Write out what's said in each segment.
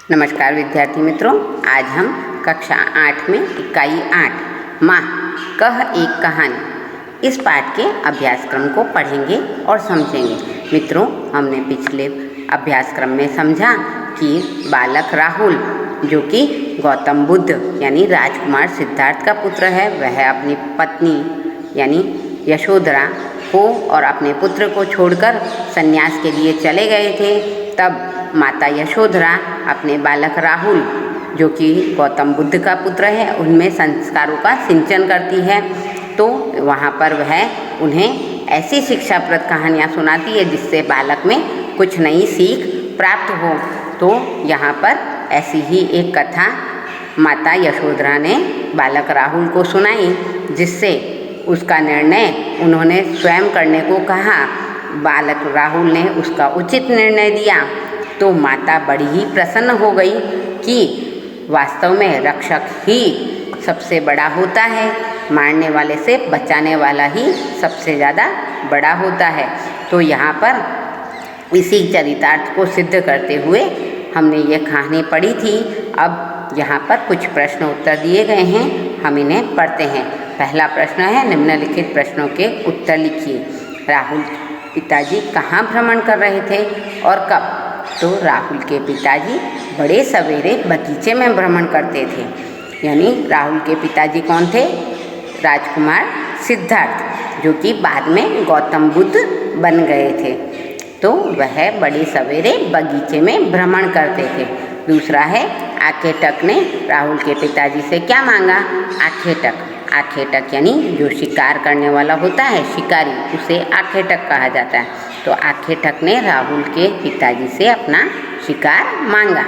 नमस्कार विद्यार्थी मित्रों, आज हम कक्षा 8 में इकाई 8 माँ कह एक कहानी इस पाठ के अभ्यासक्रम को पढ़ेंगे और समझेंगे। मित्रों, हमने पिछले अभ्यासक्रम में समझा कि बालक राहुल जो कि गौतम बुद्ध यानी राजकुमार सिद्धार्थ का पुत्र है, वह अपनी पत्नी यानी यशोधरा को और अपने पुत्र को छोड़कर संन्यास के लिए चले गए थे। तब माता यशोधरा अपने बालक राहुल जो कि गौतम बुद्ध का पुत्र है उनमें संस्कारों का सिंचन करती है। तो वहाँ पर वह उन्हें ऐसी शिक्षाप्रद कहानियाँ सुनाती है जिससे बालक में कुछ नई सीख प्राप्त हो। तो यहाँ पर ऐसी ही एक कथा माता यशोधरा ने बालक राहुल को सुनाई, जिससे उसका निर्णय उन्होंने स्वयं करने को कहा। बालक राहुल ने उसका उचित निर्णय दिया तो माता बड़ी ही प्रसन्न हो गई कि वास्तव में रक्षक ही सबसे बड़ा होता है, मारने वाले से बचाने वाला ही सबसे ज़्यादा बड़ा होता है। तो यहाँ पर इसी चरितार्थ को सिद्ध करते हुए हमने ये कहानी पढ़ी थी। अब यहाँ पर कुछ प्रश्न उत्तर दिए गए हैं, हम इन्हें पढ़ते हैं। पहला प्रश्न है, निम्नलिखित प्रश्नों के उत्तर लिखिए। राहुल पिताजी कहाँ भ्रमण कर रहे थे और कब? तो राहुल के पिताजी बड़े सवेरे बगीचे में भ्रमण करते थे। यानी राहुल के पिताजी कौन थे? राजकुमार सिद्धार्थ, जो कि बाद में गौतम बुद्ध बन गए थे। तो वह बड़े सवेरे बगीचे में भ्रमण करते थे। दूसरा है, आखेटक ने राहुल के पिताजी से क्या मांगा? आखेटक यानी जो शिकार करने वाला होता है, शिकारी, उसे आखेटक कहा जाता है। तो आखेटक ने राहुल के पिताजी से अपना शिकार मांगा।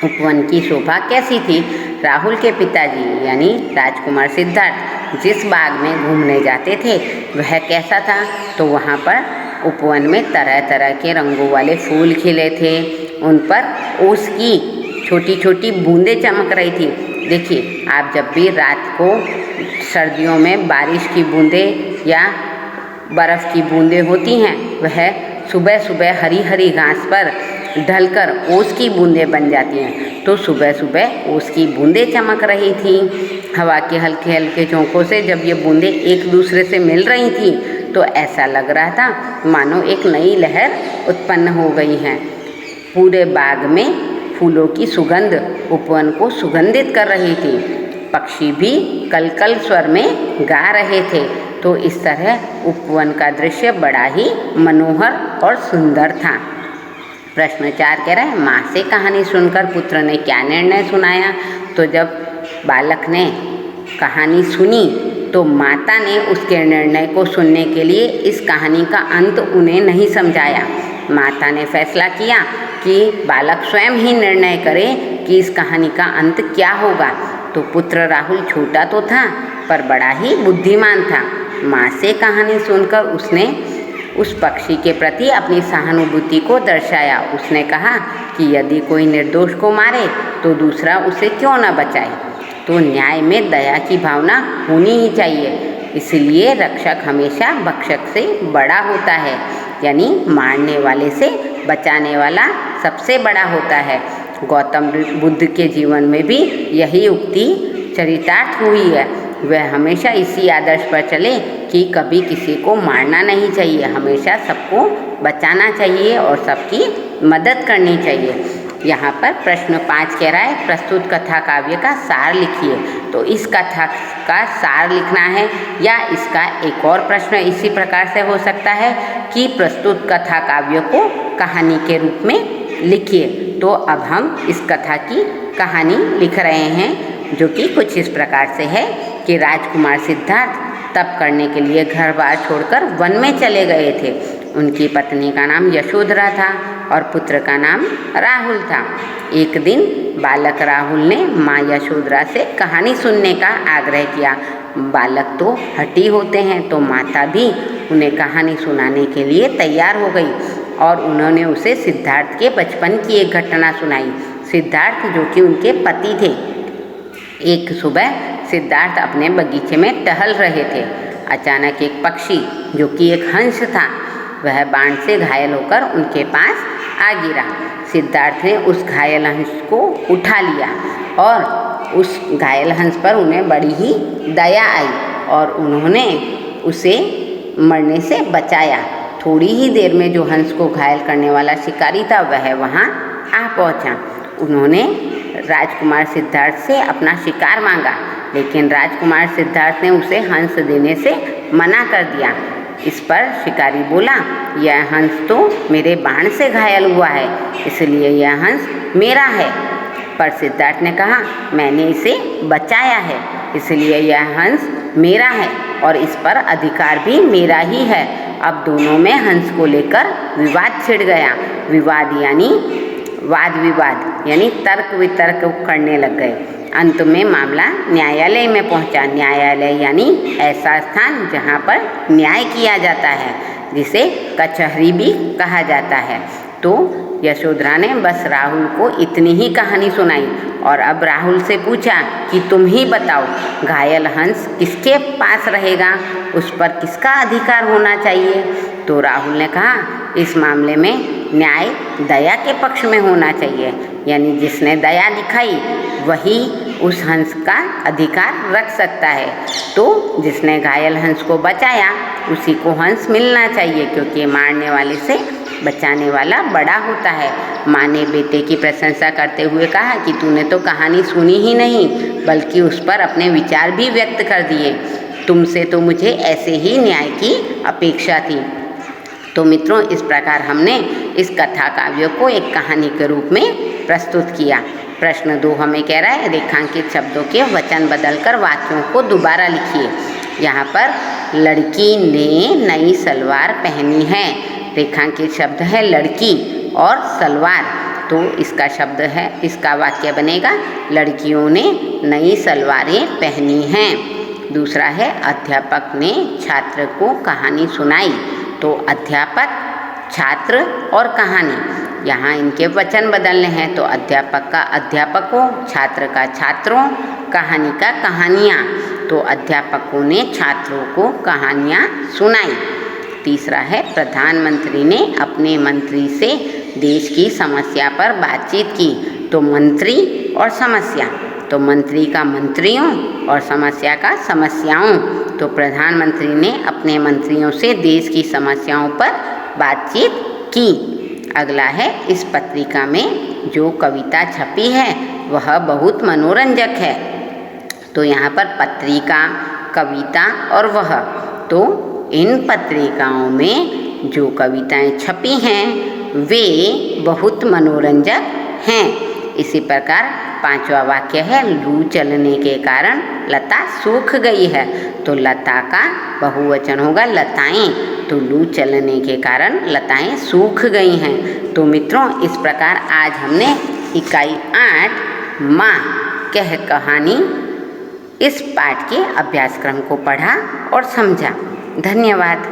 उपवन की शोभा कैसी थी? राहुल के पिताजी यानी राजकुमार सिद्धार्थ जिस बाग में घूमने जाते थे वह कैसा था? तो वहाँ पर उपवन में तरह तरह के रंगों वाले फूल खिले थे। उन पर ओस की छोटी छोटी बूंदें चमक रही थी। देखिए, आप जब भी रात को सर्दियों में बारिश की बूंदें या बर्फ़ की बूंदें होती हैं, वह सुबह सुबह हरी हरी घास पर ढलकर ओस की बूंदें बन जाती हैं। तो सुबह सुबह ओस की बूंदें चमक रही थी। हवा के हल्के हल्के झोंकों से जब ये बूंदें एक दूसरे से मिल रही थी तो ऐसा लग रहा था मानो एक नई लहर उत्पन्न हो गई है। पूरे बाग में फूलों की सुगंध उपवन को सुगंधित कर रही थी। पक्षी भी कलकल स्वर में गा रहे थे। तो इस तरह उपवन का दृश्य बड़ा ही मनोहर और सुंदर था। प्रश्न 4 कह रहा है, माँ से कहानी सुनकर पुत्र ने क्या निर्णय सुनाया? तो जब बालक ने कहानी सुनी तो माता ने उसके निर्णय को सुनने के लिए इस कहानी का अंत उन्हें नहीं समझाया। माता ने फैसला किया कि बालक स्वयं ही निर्णय करे कि इस कहानी का अंत क्या होगा। तो पुत्र राहुल छोटा तो था पर बड़ा ही बुद्धिमान था। माँ से कहानी सुनकर उसने उस पक्षी के प्रति अपनी सहानुभूति को दर्शाया। उसने कहा कि यदि कोई निर्दोष को मारे तो दूसरा उसे क्यों न बचाए। तो न्याय में दया की भावना होनी ही चाहिए। इसलिए रक्षक हमेशा भक्षक से बड़ा होता है, यानी मारने वाले से बचाने वाला सबसे बड़ा होता है। गौतम बुद्ध के जीवन में भी यही उक्ति चरितार्थ हुई है। वह हमेशा इसी आदर्श पर चले कि कभी किसी को मारना नहीं चाहिए, हमेशा सबको बचाना चाहिए और सबकी मदद करनी चाहिए। यहाँ पर प्रश्न 5 कह रहा है, प्रस्तुत कथा काव्य का सार लिखिए। तो इस कथा का सार लिखना है या इसका एक और प्रश्न इसी प्रकार से हो सकता है कि प्रस्तुत कथा काव्य को कहानी के रूप में लिखिए। तो अब हम इस कथा की कहानी लिख रहे हैं, जो कि कुछ इस प्रकार से है कि राजकुमार सिद्धार्थ तप करने के लिए घर बार छोड़कर वन में चले गए थे। उनकी पत्नी का नाम यशोधरा था और पुत्र का नाम राहुल था। एक दिन बालक राहुल ने माँ यशोधरा से कहानी सुनने का आग्रह किया। बालक तो हठी होते हैं, तो माता भी उन्हें कहानी सुनाने के लिए तैयार हो गई और उन्होंने उसे सिद्धार्थ के बचपन की एक घटना सुनाई। सिद्धार्थ जो कि उनके पति थे। एक सुबह सिद्धार्थ अपने बगीचे में टहल रहे थे। अचानक एक पक्षी जो कि एक हंस था, वह बाण से घायल होकर उनके पास आ गिरा। सिद्धार्थ ने उस घायल हंस को उठा लिया और उस घायल हंस पर उन्हें बड़ी ही दया आई और उन्होंने उसे मरने से बचाया। थोड़ी ही देर में जो हंस को घायल करने वाला शिकारी था वह वहाँ आ पहुँचा। उन्होंने राजकुमार सिद्धार्थ से अपना शिकार मांगा, लेकिन राजकुमार सिद्धार्थ ने उसे हंस देने से मना कर दिया। इस पर शिकारी बोला, यह हंस तो मेरे बाण से घायल हुआ है, इसलिए यह हंस मेरा है। पर सिद्धार्थ ने कहा, मैंने इसे बचाया है, इसलिए यह हंस मेरा है और इस पर अधिकार भी मेरा ही है। अब दोनों में हंस को लेकर विवाद छिड़ गया। विवाद यानी वाद विवाद यानी तर्क वितर्क करने लग गए। अंत में मामला न्यायालय में पहुंचा। न्यायालय यानी ऐसा स्थान जहां पर न्याय किया जाता है, जिसे कचहरी भी कहा जाता है। तो यशोधरा ने बस राहुल को इतनी ही कहानी सुनाई और अब राहुल से पूछा कि तुम ही बताओ, घायल हंस किसके पास रहेगा, उस पर किसका अधिकार होना चाहिए। तो राहुल ने कहा, इस मामले में न्याय दया के पक्ष में होना चाहिए, यानी जिसने दया दिखाई वही उस हंस का अधिकार रख सकता है। तो जिसने घायल हंस को बचाया उसी को हंस मिलना चाहिए, क्योंकि मारने वाले से बचाने वाला बड़ा होता है। माँ ने बेटे की प्रशंसा करते हुए कहा कि तूने तो कहानी सुनी ही नहीं, बल्कि उस पर अपने विचार भी व्यक्त कर दिए। तुमसे तो मुझे ऐसे ही न्याय की अपेक्षा थी। तो मित्रों, इस प्रकार हमने इस कथा काव्य को एक कहानी के रूप में प्रस्तुत किया। प्रश्न 2 हमें कह रहा है, रेखांकित शब्दों के वचन बदलकर वाक्यों को दोबारा लिखिए। यहाँ पर लड़की ने नई सलवार पहनी है। रेखांकित शब्द है लड़की और सलवार, तो इसका शब्द है, इसका वाक्य बनेगा, लड़कियों ने नई सलवारें पहनी हैं। दूसरा है, अध्यापक ने छात्र को कहानी सुनाई। तो अध्यापक, छात्र और कहानी, यहाँ इनके वचन बदलने हैं। तो अध्यापक का अध्यापकों, छात्र का छात्रों, कहानी का कहानियाँ। तो अध्यापकों ने छात्रों को कहानियाँ सुनाई। तीसरा है, प्रधानमंत्री ने अपने मंत्री से देश की समस्या पर बातचीत की। तो मंत्री और समस्या, तो मंत्री का मंत्रियों और समस्या का समस्याओं। तो प्रधानमंत्री ने अपने मंत्रियों से देश की समस्याओं पर बातचीत की। अगला है, इस पत्रिका में जो कविता छपी है वह बहुत मनोरंजक है। तो यहाँ पर पत्रिका, कविता और वह, तो इन पत्रिकाओं में जो कविताएं छपी हैं वे बहुत मनोरंजक हैं। इसी प्रकार 5वां वाक्य है, लू चलने के कारण लता सूख गई है। तो लता का बहुवचन होगा लताएं, तो लू चलने के कारण लताएं सूख गई हैं। तो मित्रों, इस प्रकार आज हमने इकाई 8 माँ कह कहानी इस पाठ के अभ्यासक्रम को पढ़ा और समझा। धन्यवाद।